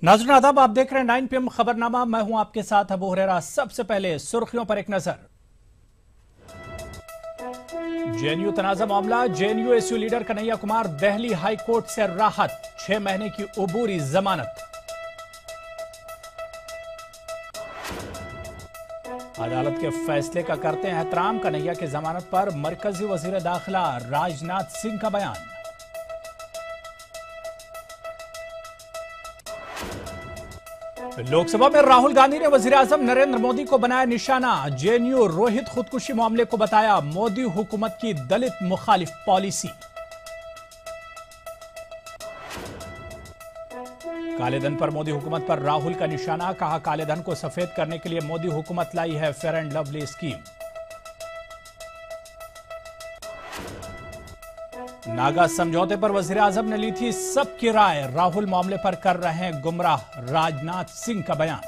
नाज़रीन आदाब, आप देख रहे हैं 9 PM खबरनामा। मैं हूं आपके साथ अबू हुरैरा। सबसे पहले सुर्खियों पर एक नजर। जेएनयू तनाज़ा मामला, JNU SU leader Kanhaiya Kumar Delhi high court से राहत, 6 महीने की उबूरी जमानत। अदालत के फैसले का करते हैं एहतराम, कन्हैया की जमानत पर मरकजी वजीर दाखिला राजनाथ सिंह का बयान। लोकसभा में राहुल गांधी ने वजीर आजम नरेंद्र मोदी को बनाया निशाना, जेएनयू रोहित खुदकुशी मामले को बताया मोदी हुकूमत की दलित मुखालिफ पॉलिसी। कालेधन पर मोदी हुकूमत पर राहुल का निशाना, कहा कालेधन को सफेद करने के लिए मोदी हुकूमत लाई है fair and lovely scheme. Naga समझौते पर वजीर आजम ने ली थी सबकी राय, राहुल मामले पर कर रहे हैं गुमराह, राजनाथ सिंह का बयान।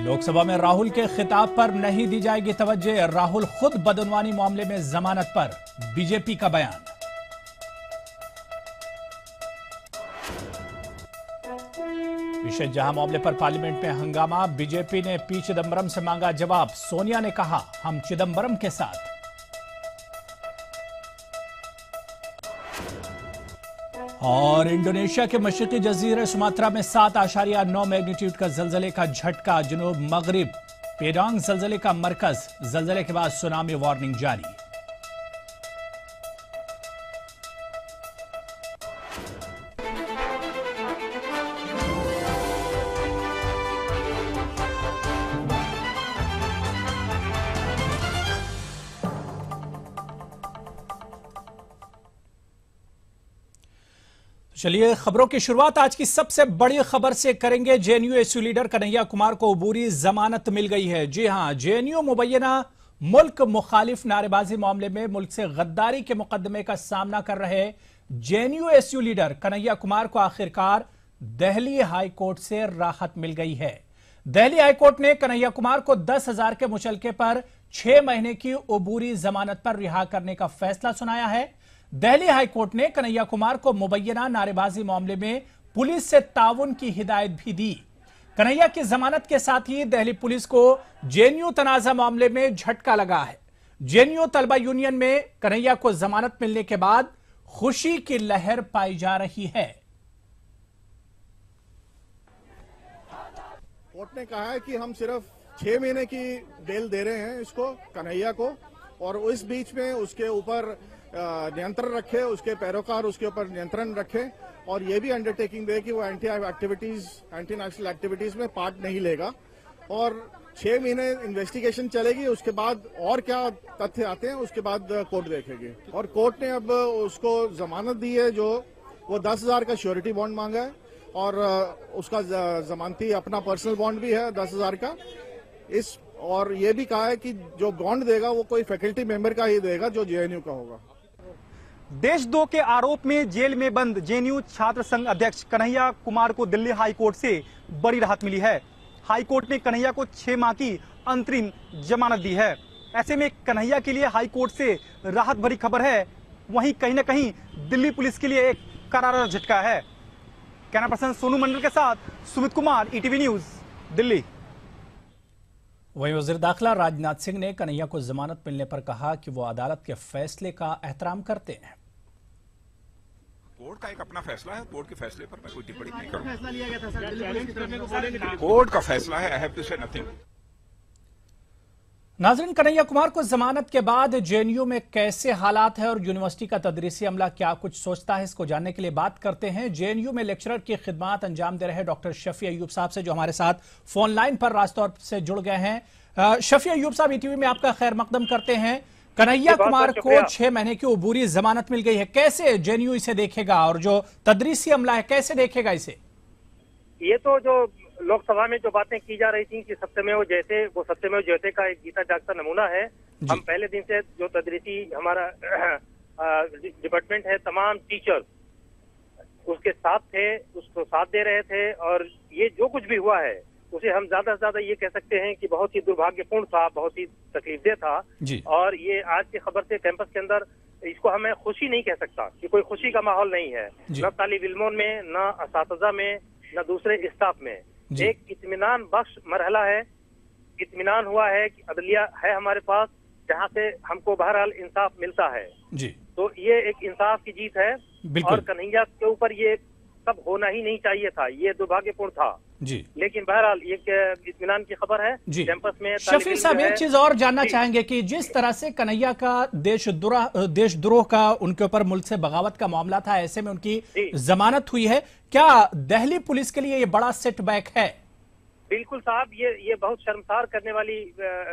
लोकसभा में राहुल के खिताब पर नहीं दी जाएगी तवज्जो, राहुल खुद बदनवानी मामले में जमानत पर, बीजेपी का बयान। विशेष जहां मामले पर पार्लियामेंट में हंगामा, बीजेपी ने पी चिदंबरम से मांगा जवाब, सोनिया ने कहा हम चिदंबरम के साथ। और इंडोनेशिया के मशरकी जजीरे सुमात्रा में 7.9 मैग्नीट्यूड का जलजले का झटका, जुनूब मगरिब पेडांग जलजले का मरकज, जलजले के बाद सुनामी वार्निंग जारी। चलिए खबरों की शुरुआत आज की सबसे बड़ी खबर से करेंगे। JNU SU leader Kanhaiya Kumar को अबूरी जमानत मिल गई है। जी हां, जेएनयू मुबैना मुल्क मुखालिफ नारेबाजी मामले में मुल्क से गद्दारी के मुकदमे का सामना कर रहे JNU SU leader Kanhaiya Kumar को आखिरकार दिल्ली हाई कोर्ट से राहत मिल गई है। दिल्ली हाई कोर्ट ने कन्हैया कुमार को 10,000 के मुचलके पर 6 महीने की अबूरी जमानत पर रिहा करने का फैसला सुनाया है। दिल्ली हाई कोर्ट ने कन्हैया कुमार को मुबैना नारेबाजी मामले में पुलिस से ताउन की हिदायत भी दी। कन्हैया की जमानत के साथ ही दिल्ली पुलिस को जेएनयू तनाजा मामले में झटका लगा है। जेएनयू तलबा यूनियन में कन्हैया को जमानत मिलने के बाद खुशी की लहर पाई जा रही है। कोर्ट ने कहा है कि हम सिर्फ 6 महीने की बेल दे रहे हैं इसको, कन्हैया को, और इस बीच में उसके ऊपर नियंत्रण रखे, उसके पैरोकार उसके ऊपर नियंत्रण रखे, और ये भी अंडरटेकिंग दे कि वो एंटी नेशनल एक्टिविटीज में पार्ट नहीं लेगा। और 6 महीने इन्वेस्टिगेशन चलेगी, उसके बाद और क्या तथ्य आते हैं उसके बाद कोर्ट देखेगी। और कोर्ट ने अब उसको जमानत दी है, जो वो 10,000 का श्योरिटी बॉन्ड मांगा है, और उसका जमानती अपना पर्सनल बॉन्ड भी है 10,000 का। और ये भी कहा है कि जो बॉन्ड देगा वो कोई फैकल्टी मेंबर का ही देगा, जो जेएनयू का होगा। देशद्रोह के आरोप में जेल में बंद जेएनयू छात्र संघ अध्यक्ष कन्हैया कुमार को दिल्ली हाई कोर्ट से बड़ी राहत मिली है। हाई कोर्ट ने कन्हैया को 6 माह की अंतरिम जमानत दी है। ऐसे में कन्हैया के लिए हाई कोर्ट से राहत भरी खबर है, वहीं कहीं न कहीं दिल्ली पुलिस के लिए एक करारा झटका है। कैमरा पर्सन सोनू मंडल के साथ सुमित कुमार, ईटीवी न्यूज, दिल्ली। वहीं वजीर दाखिला राजनाथ सिंह ने कन्हैया को जमानत मिलने पर कहा कि वो अदालत के फैसले का एहतराम करते हैं। कोर्ट का एक अपना फैसला है, कोर्ट के फैसले पर मैं कोई टिप्पणी नहीं करूंगा। फैसला लिया गया था सर, कोर्ट का फैसला है, आई हैव टू से नथिंग। नाजरीन, कन्हैया कुमार को जमानत के बाद जेएनयू में कैसे हालात है और यूनिवर्सिटी का तदरीसी अमला क्या कुछ सोचता है, इसको जानने के लिए बात करते हैं जेएनयू में लेक्चरर की खिदमत अंजाम दे रहे डॉक्टर शफी अयूब साहब से, जो हमारे साथ फोन लाइन पर रास्तौर से जुड़ गए हैं। शफी अयूब साहब, ईटीवी में आपका खैर मकदम करते हैं। कन्हैया कुमार को 6 महीने की अबूरी जमानत मिल गई है, कैसे जेएनयू इसे देखेगा और जो तदरीसी अमला है कैसे देखेगा इसे? ये तो जो लोकसभा में जो बातें की जा रही थी कि सत्यमेव जयते, वो सत्यमेव जयते का एक गीता जागता नमूना है। हम पहले दिन से जो तदरीसी हमारा डिपार्टमेंट है, तमाम टीचर उसके साथ थे, उसको साथ दे रहे थे, और ये जो कुछ भी हुआ है उसे हम ज्यादा से ज्यादा ये कह सकते हैं कि बहुत ही दुर्भाग्यपूर्ण था, बहुत ही तकलीफदेह था। और ये आज की खबर से कैंपस के अंदर इसको हमें खुशी नहीं कह सकता कि कोई खुशी का माहौल नहीं है, न तालिब इल्मों में, न असातिज़ा में, न दूसरे स्टाफ में। एक इत्मीनान बख्श मरहला है, इत्मीनान हुआ है कि अदलिया है हमारे पास, जहाँ से हमको बहरहाल इंसाफ मिलता है जी। तो ये एक इंसाफ की जीत है और कन्हैया के ऊपर ये सब होना ही नहीं चाहिए था, ये दुर्भाग्यपूर्ण था जी। लेकिन बहरहाल ये इत्मीनान की खबर है जी। कैंपस में शफीर साहब एक चीज और जानना चाहेंगे कि जिस तरह से कन्हैया का देशद्रोह का उनके ऊपर मुल्क से बगावत का मामला था, ऐसे में उनकी जमानत हुई है, क्या दिल्ली पुलिस के लिए ये बड़ा सेटबैक है? बिल्कुल साहब, ये बहुत शर्मसार करने वाली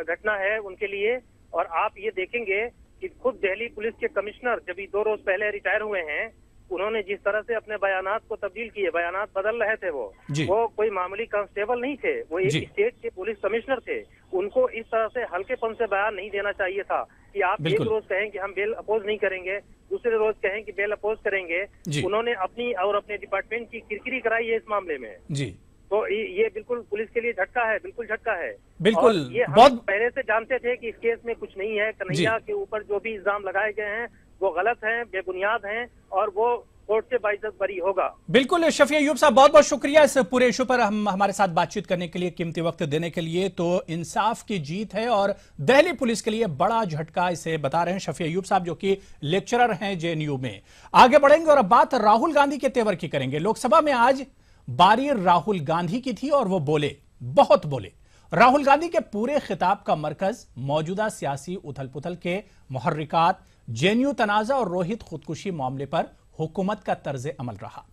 घटना है उनके लिए। और आप ये देखेंगे कि खुद दिल्ली पुलिस के कमिश्नर जब 2 रोज पहले रिटायर हुए हैं, उन्होंने जिस तरह से अपने बयानात को तब्दील किए, बयानात बदल रहे थे, वो कोई मामूली कांस्टेबल नहीं थे, वो एक स्टेट के पुलिस कमिश्नर थे। उनको इस तरह से हल्केपन से बयान नहीं देना चाहिए था कि आप एक रोज कहें कि हम बेल अपोज नहीं करेंगे, दूसरे रोज कहें कि बेल अपोज करेंगे। उन्होंने अपनी और अपने डिपार्टमेंट की किरकिरी कराई है इस मामले में जी। तो ये बिल्कुल पुलिस के लिए झटका है, बिल्कुल झटका है। बिल्कुल, ये हम पहले से जानते थे कि इस केस में कुछ नहीं है। कन्हैया के ऊपर जो भी इल्जाम लगाए गए हैं वो गलत हैं, बेबुनियाद हैं और वो कोर्ट से बाइज्जत बरी होगा। बिल्कुल शफी अय्यूब साहब, बहुत बहुत शुक्रिया इस पूरे इशू पर हमारे साथ बातचीत करने के लिए, कीमती वक्त देने के लिए। तो इंसाफ की जीत है और दिल्ली पुलिस के लिए बड़ा झटका, इसे बता रहे हैं शफी अय्यूब साहब, जो कि लेक्चरर हैं जेएनयू में। आगे बढ़ेंगे और अब बात राहुल गांधी के तेवर की करेंगे। लोकसभा में आज बारी राहुल गांधी की थी और वो बोले, बहुत बोले। राहुल गांधी के पूरे खिताब का मरकज मौजूदा सियासी उथल पुथल के मुहर्रिकात, जेएनयू तनाजा और रोहित खुदकुशी मामले पर हुकूमत का तर्ज अमल रहा।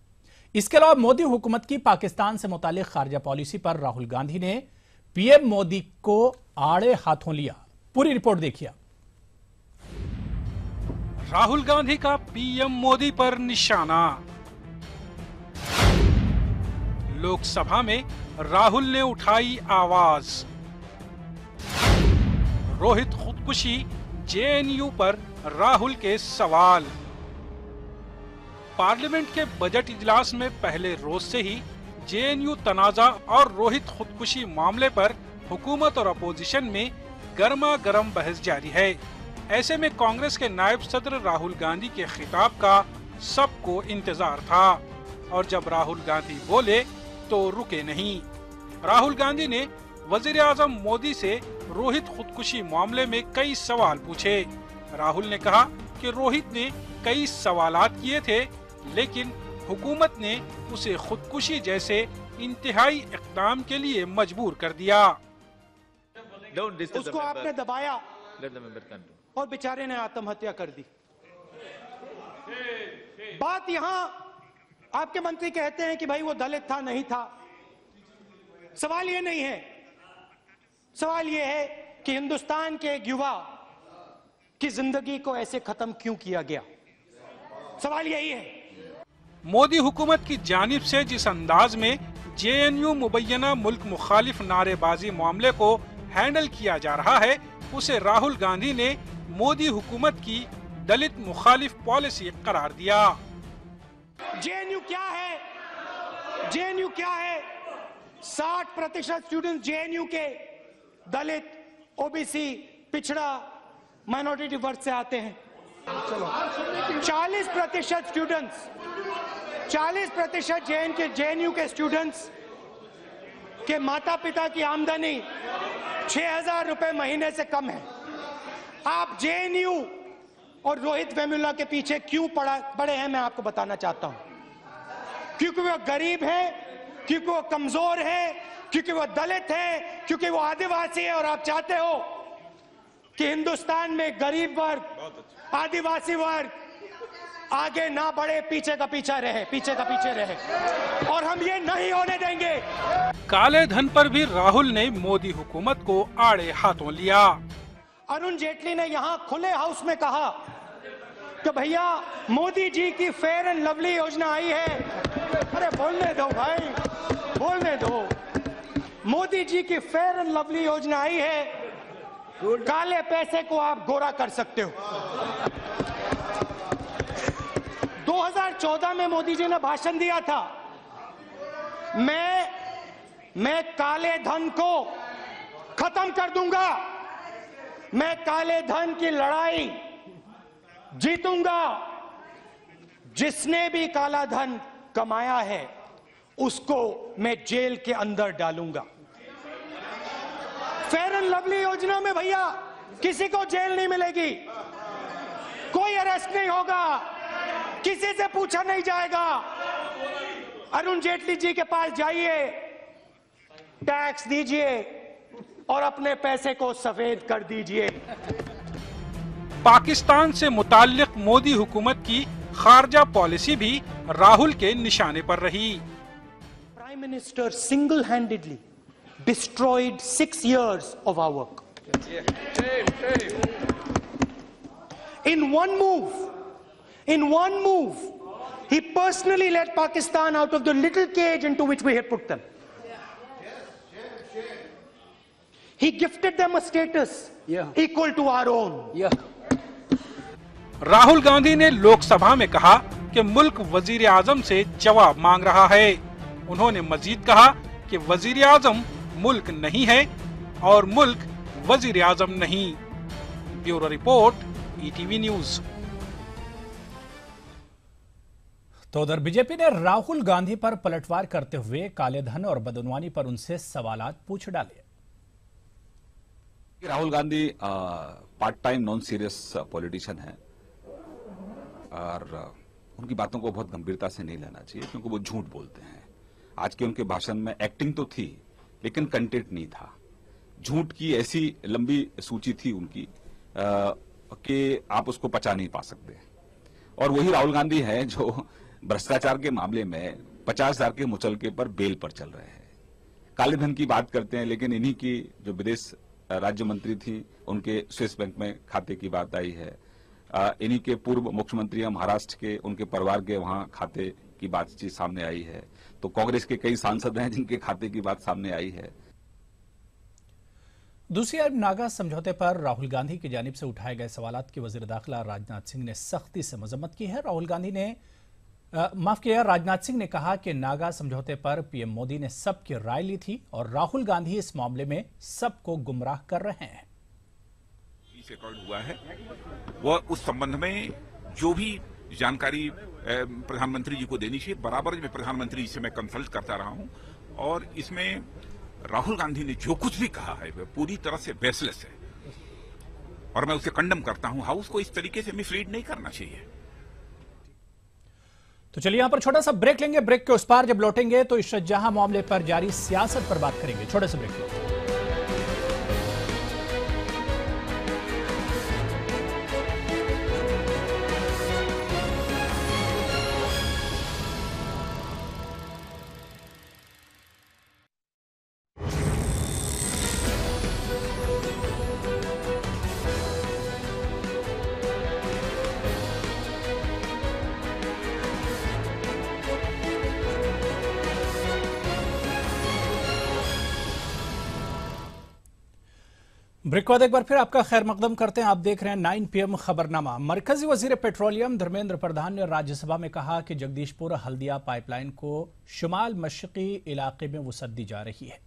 इसके अलावा मोदी हुकूमत की पाकिस्तान से मुतालिक खारजा पॉलिसी पर राहुल गांधी ने पीएम मोदी को आड़े हाथों लिया। पूरी रिपोर्ट देखिए। राहुल गांधी का पीएम मोदी पर निशाना। लोकसभा में राहुल ने उठाई आवाज। रोहित खुदकुशी, जेएनयू पर राहुल के सवाल। पार्लियामेंट के बजट इजलास में पहले रोज से ही जेएनयू तनाजा और रोहित खुदकुशी मामले पर हुकूमत और अपोजिशन में गर्मा गर्म बहस जारी है। ऐसे में कांग्रेस के नायब सदर राहुल गांधी के खिताब का सबको इंतजार था और जब राहुल गांधी बोले तो रुके नहीं। राहुल गांधी ने वजीर आजम मोदी से रोहित खुदकुशी मामले में कई सवाल पूछे। राहुल ने कहा कि रोहित ने कई सवालात किए थे, लेकिन हुकूमत ने उसे खुदकुशी जैसे इंतहाई इक़दाम के लिए मजबूर कर दिया। उसको आपने दबाया और बेचारे ने आत्महत्या कर दी। बात यहाँ आपके मंत्री कहते हैं कि भाई वो दलित था, नहीं था। सवाल ये नहीं है, सवाल ये है कि हिंदुस्तान के एक युवा की जिंदगी को ऐसे खत्म क्यों किया गया। सवाल यही है। मोदी हुकूमत की जानिब से जिस अंदाज में जेएनयू मुबैना मुल्क मुखालिफ नारेबाजी मामले को हैंडल किया जा रहा है, उसे राहुल गांधी ने मोदी हुकूमत की दलित मुखालिफ पॉलिसी करार दिया। जेएनयू क्या है? जेएनयू क्या है? 60% स्टूडेंट जेएनयू के दलित, ओबीसी, पिछड़ा, माइनॉरिटी वर्ग से आते हैं। 40% स्टूडेंट्स, 40% जेएनयू के स्टूडेंट्स के माता पिता की आमदनी 6,000 रुपए महीने से कम है। आप जेएनयू और रोहित वेमुला के पीछे क्यों पड़े हैं, मैं आपको बताना चाहता हूं। क्योंकि वो गरीब है, क्योंकि वो कमजोर है, क्योंकि वो दलित है, क्योंकि वो आदिवासी है। और आप चाहते हो कि हिंदुस्तान में गरीब वर्ग, आदिवासी वर्ग आगे ना बढ़े, पीछे का पीछे रहे, पीछे का पीछे रहे, और हम ये नहीं होने देंगे। काले धन पर भी राहुल ने मोदी हुकूमत को आड़े हाथों लिया। अरुण जेटली ने यहाँ खुले हाउस में कहा कि भैया मोदी जी की फेयर एंड लवली योजना आई है। अरे बोलने दो भाई, बोलने दो। मोदी जी की फेयर एंड लवली योजना आई है, काले पैसे को आप गोरा कर सकते हो। 2014 में मोदी जी ने भाषण दिया था, मैं काले धन को खत्म कर दूंगा। मैं काले धन की लड़ाई जीतूंगा। जिसने भी काला धन कमाया है उसको मैं जेल के अंदर डालूंगा। फेयर एंड लवली योजना में भैया किसी को जेल नहीं मिलेगी, कोई अरेस्ट नहीं होगा, किसी से पूछा नहीं जाएगा। अरुण जेटली जी के पास जाइए, टैक्स दीजिए और अपने पैसे को सफेद कर दीजिए। पाकिस्तान से मुताल्लिक मोदी हुकूमत की खारजा पॉलिसी भी राहुल के निशाने पर रही। Prime minister single handedly destroyed 6 years of our work. In one move, he personally led Pakistan out of the little cage into which we had put them. He gifted them a status equal to our own. Rahul Gandhi ने लोकसभा में कहा कि मुल्क वजीर आजम से जवाब मांग रहा है। उन्होंने मजीद कहा कि वजीर आजम मुल्क नहीं है और मुल्क वजीर आजम नहीं। Bureau report, ETV news. तो उधर बीजेपी ने राहुल गांधी पर पलटवार करते हुए काले धन और बदनवानी पर उनसे सवालात पूछ डाले। Rahul Gandhi part time non serious politician है और उनकी बातों को बहुत गंभीरता से नहीं लेना चाहिए, क्योंकि वो झूठ बोलते हैं। आज के उनके भाषण में एक्टिंग तो थी लेकिन कंटेंट नहीं था। झूठ की ऐसी लंबी सूची थी उनकी कि आप उसको पचा नहीं पा सकते। और वही राहुल गांधी है जो भ्रष्टाचार के मामले में 50,000 के मुचलके पर बेल पर चल रहे हैं। काले धन की बात करते हैं, लेकिन इन्हीं की जो विदेश राज्य मंत्री थी उनके स्विस बैंक में खाते की बात आई है। इन्हीं के पूर्व मुख्यमंत्री महाराष्ट्र के, उनके परिवार के वहां खाते की बातचीत सामने आई है। तो कांग्रेस के कई सांसद हैं जिनके खाते की बात सामने आई है। दूसरी ओर नागा समझौते पर राहुल गांधी की जानिब से उठाए गए सवालात की वजीर दाखिला राजनाथ सिंह ने सख्ती से मजम्मत की है। राजनाथ सिंह ने कहा कि नागा समझौते पर पीएम मोदी ने सबकी राय ली थी और राहुल गांधी इस मामले में सबको गुमराह कर रहे हैं। हुआ है वह उस संबंध में जो भी जानकारी प्रधानमंत्री जी को देनी चाहिए, बराबर मैं प्रधानमंत्री जी से मैं कंसल्ट करता रहा हूं। और इसमें राहुल गांधी ने जो कुछ भी कहा है वह पूरी तरह से बेसलेस है और मैं उसे कंडम करता हूं। हाउस को इस तरीके से मिसलीड नहीं करना चाहिए। तो चलिए यहां पर छोटा सा ब्रेक लेंगे। ब्रेक के उस पार जब लौटेंगे तो इशरत जहां मामले पर जारी सियासत पर बात करेंगे। छोटे से ब्रेक लेंगे। ब्रेक के बाद एक बार फिर आपका खैर मकदम करते हैं। आप देख रहे हैं 9 PM खबरनामा। मरकजी वजीर पेट्रोलियम धर्मेंद्र प्रधान ने राज्यसभा में कहा कि जगदीशपुर हल्दिया पाइपलाइन को शुमाल मशरकी इलाके में वसअत दी जा रही है।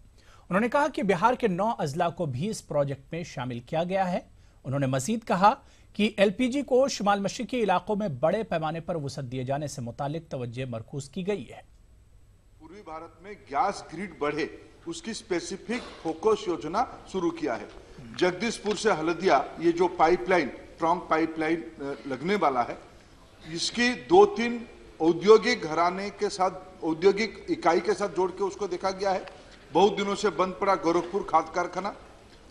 उन्होंने कहा कि बिहार के 9 अजला को भी इस प्रोजेक्ट में शामिल किया गया है। उन्होंने मजीद कहा कि LPG को शुमाल मशरकी इलाकों में बड़े पैमाने पर वसअत दिए जाने से मुतालिक तवज्जो मरकूज की गई है। पूर्वी भारत में गैस ग्रिड बढ़े उसकी स्पेसिफिक फोकस योजना शुरू किया है। जगदीशपुर से हल्दिया ये जो पाइपलाइन ट्रंक पाइपलाइन लगने वाला है, इसकी 2-3 औद्योगिक घराने के साथ, औद्योगिक इकाई के साथ जोड़ के उसको देखा गया है। बहुत दिनों से बंद पड़ा गोरखपुर खाद कारखाना,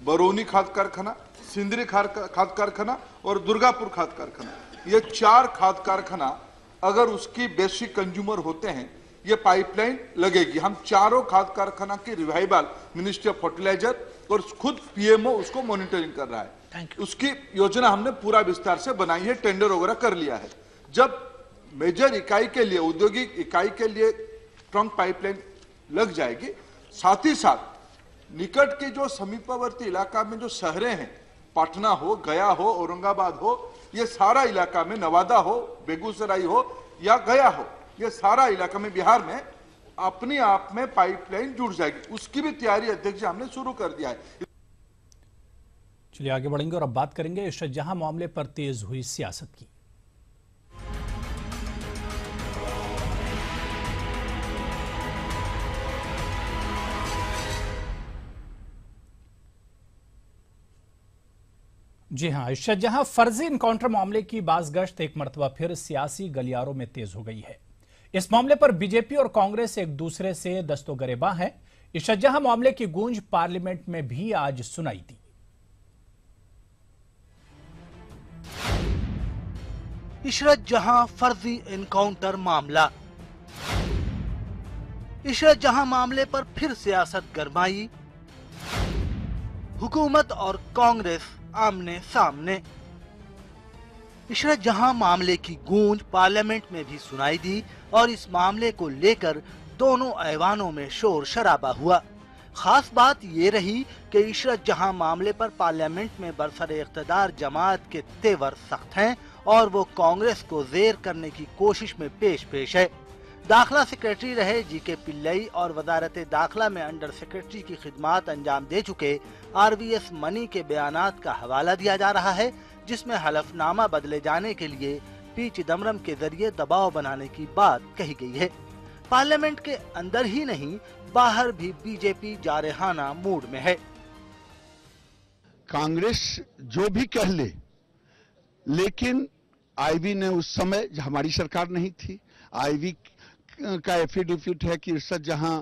बरौनी खाद कारखाना, सिंदरी खाद कारखाना और दुर्गापुर खाद कारखाना, ये 4 खाद कारखाना अगर उसकी बेसिक कंज्यूमर होते हैं ये पाइपलाइन लगेगी। हम चारों खाद कारखाना की रिवाइवल मिनिस्ट्री ऑफ फर्टिलाइजर और खुद पीएमओ उसको मॉनिटरिंग कर रहा है। उसकी योजना हमने पूरा विस्तार से बनाई है, टेंडर वगैरह कर लिया है। जब मेजर इकाई के लिए, औद्योगिक इकाई के लिए ट्रंक पाइपलाइन लग जाएगी, साथ ही साथ निकट के जो समीपवर्ती इलाका में जो शहरें हैं, पटना हो, गया हो, औरंगाबाद हो, ये सारा इलाका में, नवादा हो, बेगूसराय हो या गया हो, ये सारा इलाका में बिहार में अपने आप में पाइपलाइन जुड़ जाएगी। उसकी भी तैयारी अध्यक्ष जी हमने शुरू कर दिया है। चलिए आगे बढ़ेंगे और अब बात करेंगे इशरत जहां मामले पर तेज हुई सियासत की। जी हां, इशरत जहां फर्जी इनकाउंटर मामले की बाज़गश्त एक मरतबा फिर सियासी गलियारों में तेज हो गई है। इस मामले पर बीजेपी और कांग्रेस एक दूसरे से दस्तोगरेबां हैं। इशरत जहां मामले की गूंज पार्लियामेंट में भी आज सुनाई दी। इशरत जहां फर्जी एनकाउंटर मामला। इशरत जहां मामले पर फिर सियासत गरमाई। हुकूमत और कांग्रेस आमने सामने। इशरत जहां मामले की गूंज पार्लियामेंट में भी सुनाई दी और इस मामले को लेकर दोनों ऐवानों में शोर शराबा हुआ। खास बात ये रही कि इशरत जहां मामले पर पार्लियामेंट में बरसरे इख्तिदार जमात के तेवर सख्त हैं और वो कांग्रेस को जेर करने की कोशिश में पेश है। दाखिला सेक्रेटरी रहे जीके पिल्लई और वजारत दाखिला में अंडर सेक्रेटरी की खिदमात अंजाम दे चुके RVS मनी के बयानात का हवाला दिया जा रहा है, जिसमें हलफनामा बदले जाने के लिए पी चिदम्बरम के जरिए दबाव बनाने की बात कही गई है। पार्लियामेंट के अंदर ही नहीं बाहर भी बीजेपी जारहाना मूड में है। कांग्रेस जो भी कह ले, लेकिन आईवी ने उस समय हमारी सरकार नहीं थी, आईवी का एफिडेविट है कि इशरत जहां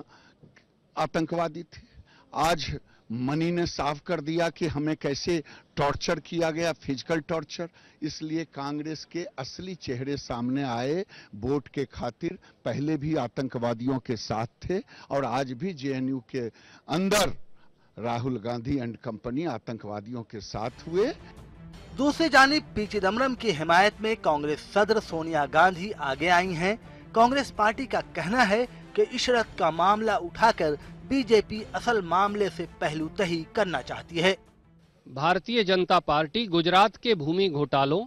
आतंकवादी थी। आज मनी ने साफ कर दिया कि हमें कैसे टॉर्चर किया गया, फिजिकल टॉर्चर। इसलिए कांग्रेस के असली चेहरे सामने आए। वोट के खातिर पहले भी आतंकवादियों के साथ थे और आज भी जेएनयू के अंदर राहुल गांधी एंड कंपनी आतंकवादियों के साथ हुए। दूसरी जानिब पी चिदम्बरम की हिमायत में कांग्रेस सदर सोनिया गांधी आगे आई हैं। कांग्रेस पार्टी का कहना है कि इशरत का मामला उठाकर बीजेपी असल मामले से पहलूतही करना चाहती है। भारतीय जनता पार्टी गुजरात के भूमि घोटालों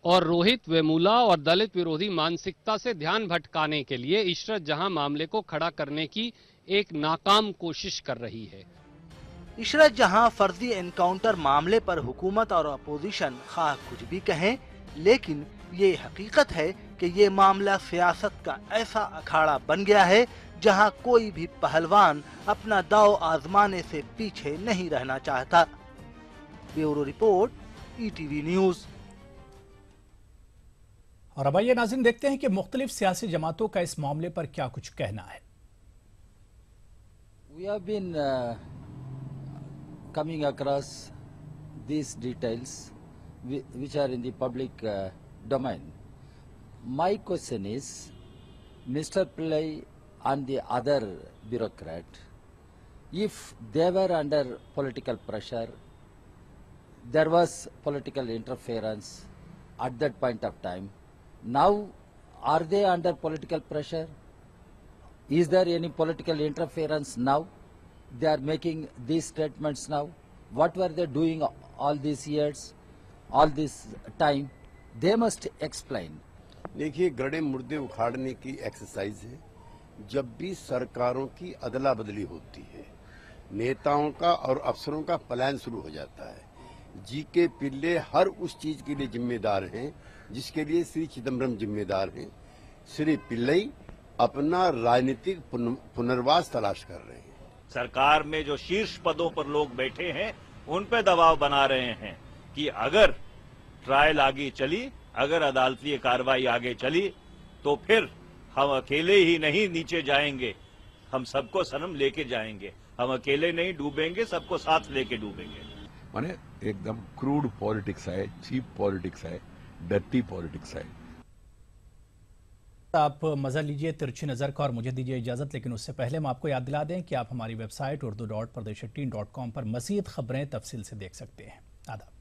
और रोहित वेमुला और दलित विरोधी मानसिकता से ध्यान भटकाने के लिए इशरत जहां मामले को खड़ा करने की एक नाकाम कोशिश कर रही है। इशरत जहां फर्जी एनकाउंटर मामले पर हुकूमत और अपोजिशन खा कुछ भी कहें, लेकिन ये हकीकत है कि ये मामला सियासत का ऐसा अखाड़ा बन गया है जहां कोई भी पहलवान अपना दाव आजमाने से पीछे नहीं रहना चाहता। Bureau report, ETV news. और अब आइए नाज़रीन देखते हैं कि मुख्तलिफ सियासी जमातों का इस मामले पर क्या कुछ कहना है। We have been coming across these details which are in the public domain. My question is, Mr. Pillai and the other bureaucrat, if they were under political pressure, there was political interference at that point of time. Now, are they under political pressure? Is there any political interference now? They are making these statements now. What were they doing all these years, all this time? They must explain. देखिए, गड़े मुर्दे उखाड़ने की exercise है। जब भी सरकारों की अदला बदली होती है, नेताओं का और अफसरों का पलायन शुरू हो जाता है। जीके पिल्ले हर उस चीज के लिए जिम्मेदार हैं जिसके लिए श्री चिदम्बरम जिम्मेदार हैं। श्री पिल्लई अपना राजनीतिक पुनर्वास तलाश कर रहे हैं। सरकार में जो शीर्ष पदों पर लोग बैठे हैं उन पे दबाव बना रहे हैं कि अगर ट्रायल आगे चली, अगर अदालती कार्रवाई आगे चली तो फिर हम अकेले ही नहीं नीचे जाएंगे, हम सबको सनम लेके जाएंगे। हम अकेले नहीं डूबेंगे, सबको साथ लेके डूबेंगे। माने एकदम क्रूड पॉलिटिक्स है, चीप पॉलिटिक्स है, डर्टी पॉलिटिक्स है। आप मजा लीजिए तिरछी नजर का और मुझे दीजिए इजाजत, लेकिन उससे पहले हम आपको याद दिला दें कि आप हमारी वेबसाइट urdu.pradesh18.com पर मजीद खबरें तफसील से देख सकते हैं। आदाब।